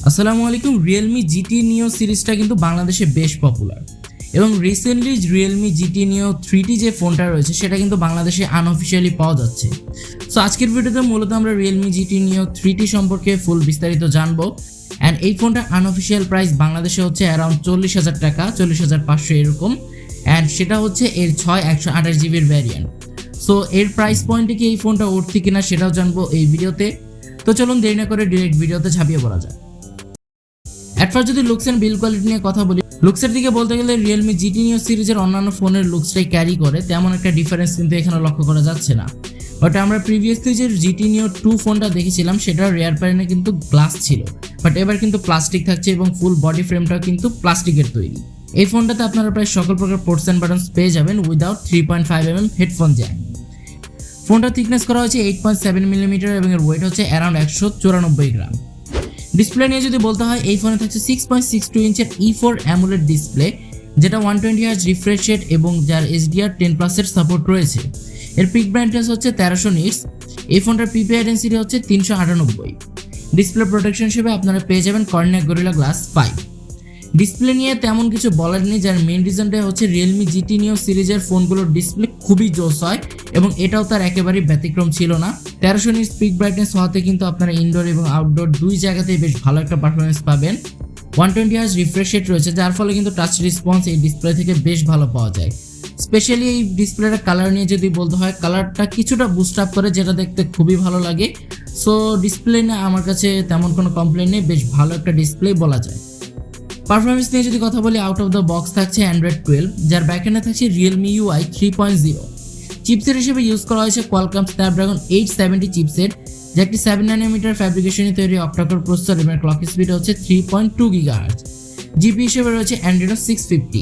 আসসালামু আলাইকুম। Realme GT Neo সিরিজটা কিন্তু বাংলাদেশে বেশ পপুলার এবং recently Realme GT Neo 3T যে ফোনটা রয়েছে সেটা কিন্তু বাংলাদেশে আনঅফিশিয়ালি পাওয়া যাচ্ছে। সো আজকের ভিডিওতে মূলত আমরা Realme GT Neo 3T সম্পর্কে ফুল বিস্তারিত জানবো। অ্যান্ড এই ফোনটার আনঅফিশিয়াল প্রাইস বাংলাদেশে হচ্ছে অ্যারাউন্ড 40,000 টাকা, 40,500 এরকম। অ্যান্ড সেটা হচ্ছে এর 128GB ভ্যারিয়েন্ট। সো এর প্রাইস পয়েন্টে কি এই ফোনটা উঠছে কিনা সেটাও জানবো এই ভিডিওতে। তো চলুন দেরি না করে ডিরেক্ট ভিডিওতে ঝাঁপিয়ে পড়া যায়। এট ফার্স্ট যদি লুকস এন্ড বিল্ড কোয়ালিটি নিয়ে কথা বলি, লুকসের দিকে বলতে গেলে Realme GT Neo সিরিজের অন্যান্য ফোনের লুকসটাই ক্যারি করে, তেমন একটা ডিফারেন্স কিন্তু এখানে লক্ষ্য করা যাচ্ছে না। বাট আমরা প্রিভিয়াসলি যে GT Neo 2 ফোনটা দেখেছিলাম সেটার রেয়ার প্যানেলে কিন্তু গ্লাস ছিল, বাট এবার কিন্তু প্লাস্টিক থাকছে এবং ফুল বডি ফ্রেমটাও কিন্তু প্লাস্টিকের তৈরি। এই ফোনটাতে আপনারা প্রায় সকল প্রকার পোর্টস এন্ড বাটনস পেয়ে যাবেন উইদাউট 3.5mm হেডফোন জ্যাক। ফোনটা থিকনেস করা হয়েছে 8.7mm এবং এর ওয়েট হচ্ছে অ্যারাউন্ড 194 গ্রাম। ডিসপ্লে নিয়ে যদি বলতে হয়, এই ফোনে থাকছে 6.62 ইঞ্চের E4 AMOLED ডিসপ্লে, যেটা 120Hz রিফ্রেশ রেট এবং যার HDR10+ এর সাপোর্ট রয়েছে। এর পিক ব্রাইটনেস হচ্ছে 1300 নিটস। এই ফোনটার PPI ডেনসিটি হচ্ছে 398। ডিসপ্লে প্রোটেকশন হিসেবে আপনারা পেয়ে যাবেন কর্নিং গরিলা গ্লাস 5। ডিসপ্লে নিয়ে তেমন কিছু বলার নেই, যার মেইন রিজনটা হচ্ছে Realme GT Neo সিরিজের ফোনগুলোর ডিসপ্লে খুবই জোস হয় এবং এটাও তার একেবারেই ব্যতিক্রম ছিল না। 1300 নিটস পিক ব্রাইটনেস হওয়াতে কিন্তু আপনারা ইনডোর এবং আউটডোর দুই জায়গাতেই বেশ ভালো একটা পারফরমেন্স পাবেন। 120Hz রিফ্রেশ রেট রয়েছে, যার ফলে কিন্তু টাচ রেসপন্স এই ডিসপ্লে থেকে বেশ ভালো পাওয়া যায়। স্পেশালি এই ডিসপ্লেটার কালার নিয়ে যদি বলতে হয়, কালারটা কিছুটা বুস্ট আপ করে, যেটা দেখতে খুবই ভালো লাগে। সো ডিসপ্লে নিয়ে আমার কাছে তেমন কোনো কমপ্লেন নেই, বেশ ভালো একটা ডিসপ্লে বলা যায়। পারফরমেন্স নিয়ে যদি কথা বলি, আউট অফ দ্য বক্স থাকছে Android 12, যার ব্যাকএন্ডে থাকছে Realme UI 3.0। চিপসেট হিসেবে ইউজ করা হয়েছে Qualcomm Snapdragon 870 চিপসেট, যা একটি 7nm ফ্যাব্রিকেশনে তৈরি অক্টাকোর প্রসেসর এবং ক্লক স্পিড হচ্ছে 3.2 GHz। জিপি হিসেবে রয়েছে Adreno 650।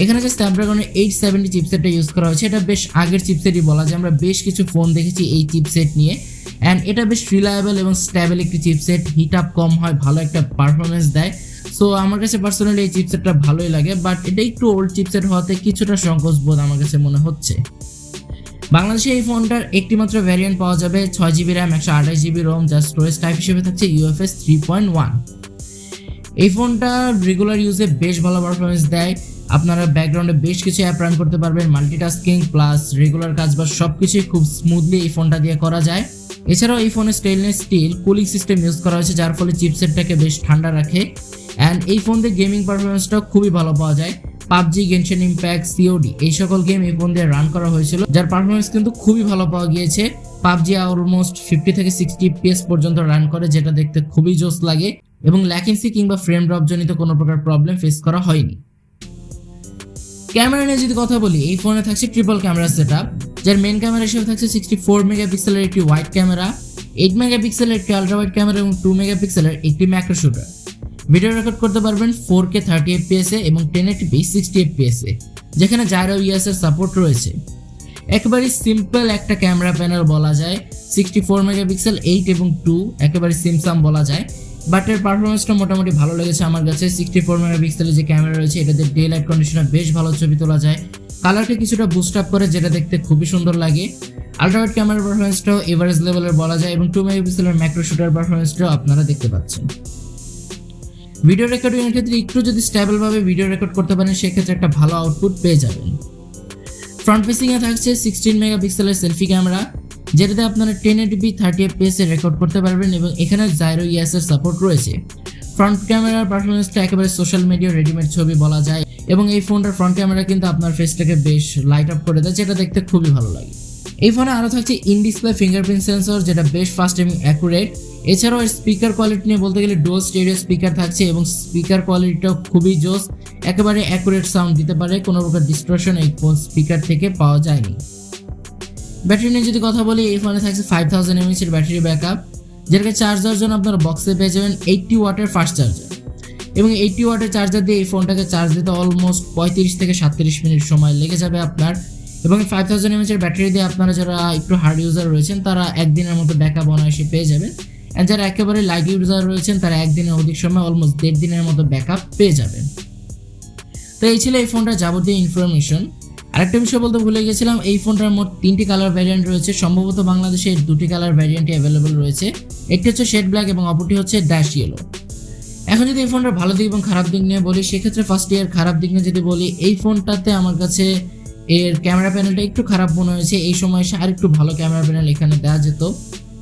এখানে যে Snapdragon 870 চিপসেটটা ইউজ করা হয়েছে, এটা বেশ আগের চিপসেটই বলা যায়। আমরা বেশ কিছু ফোন দেখেছি এই চিপসেট নিয়ে, অ্যান্ড এটা বেশ রিলায়েবল এবং স্টেবল একটি চিপসেট। হিট আপ কম হয়, ভালো একটা পারফরমেন্স দেয়। সো আমার কাছে পার্সোনালি এই চিপসেটটা ভালোই লাগে, বাট এটা একটু ওল্ড চিপসেট হওয়াতে কিছুটা সংকোচ বোধ আমার কাছে মনে হচ্ছে। বাংলাদেশে এই ফোনটার একটি মাত্র ভ্যারিয়েন্ট পাওয়া যাবে, 6GB RAM 128GB ROM, যার স্টোরেজ টাইপ হিসেবে থাকছে UFS 3.1। এই ফোনটা রেগুলার ইউজে বেশ ভালো পারফরমেন্স দেয়। আপনারা ব্যাকগ্রাউন্ডে বেশ কিছু অ্যাপ রান করতে পারবেন, মাল্টিটাস্কিং প্লাস রেগুলার কাজ বা সব কিছুই খুব স্মুথলি এই ফোনটা দিয়ে করা যায়। এছাড়াও এই ফোনে stainless steel cooling system use করা হয়েছে, যার ফলে চিপসেটটাকে বেশ ঠান্ডা রাখে। অ্যান্ড এই ফোন দিয়ে গেমিং পারফরমেন্সটাও খুবই ভালো পাওয়া যায়। পাবজি, গেনশন ইম্প্যাক্ট, COD এই সকল গেম এই ফোন দিয়ে রান করা হয়েছিল, যার পারফরমেন্স কিন্তু খুবই ভালো পাওয়া গিয়েছে। পাবজি অলমোস্ট 50 থেকে 60 FPS পর্যন্ত রান করে, যেটা দেখতে খুবই জোস লাগে এবং ল্যাকেন্সি কিংবা ফ্রেম ড্রপ জনিত কোনো প্রকার প্রবলেম ফেস করা হয়নি। ক্যামেরা নিয়ে যদি কথা বলি, এই ফোনে থাকছে ট্রিপল ক্যামেরা সেটআপ, যার মেইন ক্যামেরা হিসেবে থাকছে 64 মেগাপিক্সেলের একটি ওয়াইড ক্যামেরা, 8 মেগাপিক্সেলের একটি আলট্রা ওয়াইড ক্যামেরা এবং 2 মেগাপিক্সেলের একটি ম্যাক্রো শুটার। ভিডিও রেকর্ড করতে পারবেন 4K 30 FPS এ এবং 1080p 60 FPS এ, যেখানে জাইরো ইএস এর সাপোর্ট রয়েছে। একেবারে সিম্পল একটা ক্যামেরা প্যানেল বলা যায়, 64 মেগাপিক্সেল 8 এবং 2 একেবারে সিমসাম বলা যায়। বাট এর পারফরমেন্সটা মোটামুটি ভালো লেগেছে আমার কাছে। 64 মেগাপিক্সেলের যে ক্যামেরা রয়েছে এটাতে ডে লাইট কন্ডিশনে বেশ ভালো ছবি তোলা যায়, কালারকে কিছুটা বুস্ট আপ করে, যেটা দেখতে খুবই সুন্দর লাগে। আলট্রা ওয়াইড ক্যামেরার পারফরমেন্সটাও এভারেজ লেভেলের বলা যায় এবং 2 মেগাপিক্সেলের ম্যাক্রো শুটার পারফরমেন্সটাও আপনারা দেখতে পাচ্ছেন। ভিডিও রেকর্ডিং এর ক্ষেত্রে একটু যদি স্টেবল ভাবে ভিডিও রেকর্ড করতে পারেন, সেক্ষেত্রে একটা ভালো আউটপুট পেয়ে যাবেন। ফ্রন্ট ফেসিং এ থাকছে 16 মেগাপিক্সেলের সেলফি ক্যামেরা, যেটাতে আপনারা 1080p 30 FPS এ রেকর্ড করতে পারবেন এবং এখানে জাইরো ইএস এর সাপোর্ট রয়েছে। ফ্রন্ট ক্যামেরার পারফরমেন্সটা একেবারে সোশ্যাল মিডিয়া রেডিমেড ছবি বলা যায় এবং এই ফোনটার ফ্রন্ট ক্যামেরা কিন্তু আপনার ফেসটাকে বেশ লাইট আপ করে দেয়, যেটা দেখতে খুবই ভালো লাগে। এই ফোনে আরো থাকছে ইন ডিসপ্লে ফিঙ্গারপ্রিন্ট সেন্সর, যেটা বেশ ফাস্ট এবং অ্যাকুরেট। এছাড়াও এর স্পিকার কোয়ালিটি নিয়ে বলতে গেলে ডুয়াল স্টেরিও স্পিকার থাকছে এবং স্পিকার কোয়ালিটিটাও খুবই জোস, একেবারে অ্যাকুরেট সাউন্ড দিতে পারে, কোনো প্রকার ডিস্টরশন এই ফোন স্পিকার থেকে পাওয়া যায়নি। ব্যাটারি নিয়ে যদি কথা বলি, এই ফোনে থাকছে 5000 mAh এর ব্যাটারি ব্যাকআপ, যেটাকে চার্জ দেওয়ার জন্য আপনারা বক্সে পেয়ে যাবেন 80 ওয়াটের ফাস্ট চার্জার এবং 80 ওয়াটের চার্জার দিয়ে এই ফোনটাকে চার্জ দিতে অলমোস্ট 35 থেকে 37 মিনিট সময় লেগে যাবে আপনার। এবং 5000 mAh এর ব্যাটারি দিয়ে আপনারা যারা একটু হার্ড ইউজার রয়েছেন তারা একদিনের মতো ব্যাকআপ অনায়াসে পেয়ে যাবেন, আর যারা একেবারে লাইট ইউজার রয়েছেন তারা একদিনের অধিক সময় অলমোস্ট 1.5 দিনের মতো ব্যাকআপ পেয়ে যাবেন। তো এই ছিল এই ফোনটার যাবতীয় ইনফরমেশন। আরেকটা বিষয় বলতে ভুলে গেছিলাম, এই ফোনটার মোট 3টি কালার ভ্যারিয়েন্ট রয়েছে। সম্ভবত বাংলাদেশে 2টি কালার ভ্যারিয়েন্টই অ্যাভেলেবল রয়েছে, একটি হচ্ছে শেড ব্ল্যাক এবং অপরটি হচ্ছে ড্যাশ ইয়েলো। এখন যদি এই ফোনটার ভালো দিক এবং খারাপ দিক নিয়ে বলি, সেক্ষেত্রে ফার্স্ট এর খারাপ দিক নিয়ে যদি বলি, এই ফোনটাতে আমার কাছে এর ক্যামেরা প্যানেলটা একটু খারাপ মনে হয়েছে। এই সময় এসে আর একটু ভালো ক্যামেরা প্যানেল এখানে দেওয়া যেত।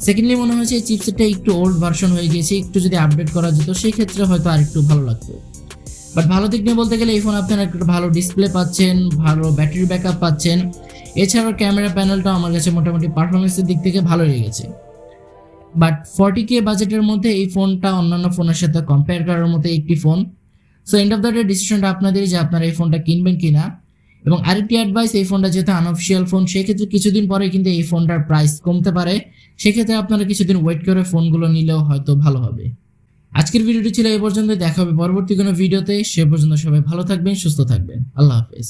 সেকেন্ডলি মনে হয়েছে এই চিপসেটটা একটু ওল্ড ভার্সন হয়ে গিয়েছে, একটু যদি আপডেট করা যেত সেই ক্ষেত্রে হয়তো আর একটু ভালো লাগতো। বাট ভালো দিক নিয়ে বলতে গেলে এই ফোন আপনারা একটা ভালো ডিসপ্লে পাচ্ছেন, ভালো ব্যাটারি ব্যাকআপ পাচ্ছেন। এছাড়াও ক্যামেরা প্যানেলটা আমার কাছে মোটামুটি পারফরমেন্সের দিক থেকে ভালো লেগেছে। বাট 40K বাজেটের মধ্যে এই ফোনটা অন্যান্য ফোনের সাথে কম্পেয়ার করার মতো একটি phone. So end of the day ডিসিশনটা আপনাদেরই যে আপনারা এই ফোনটা কিনবেন কিনা। এবং আরেকটি অ্যাডভাইস, এই ফোনটা যেহেতু আনঅফিসিয়াল ফোন, সেক্ষেত্রে কিছুদিন পরে কিন্তু এই ফোনটার প্রাইস কমতে পারে। সেক্ষেত্রে আপনারা কিছুদিন ওয়েট করে ফোনগুলো নিলেও হয়তো ভালো হবে। আজকের ভিডিওটি ছিল এই পর্যন্ত, দেখা হবে পরবর্তী কোনো ভিডিওতে। সে পর্যন্ত সবাই ভালো থাকবেন, সুস্থ থাকবেন। আল্লাহ হাফেজ।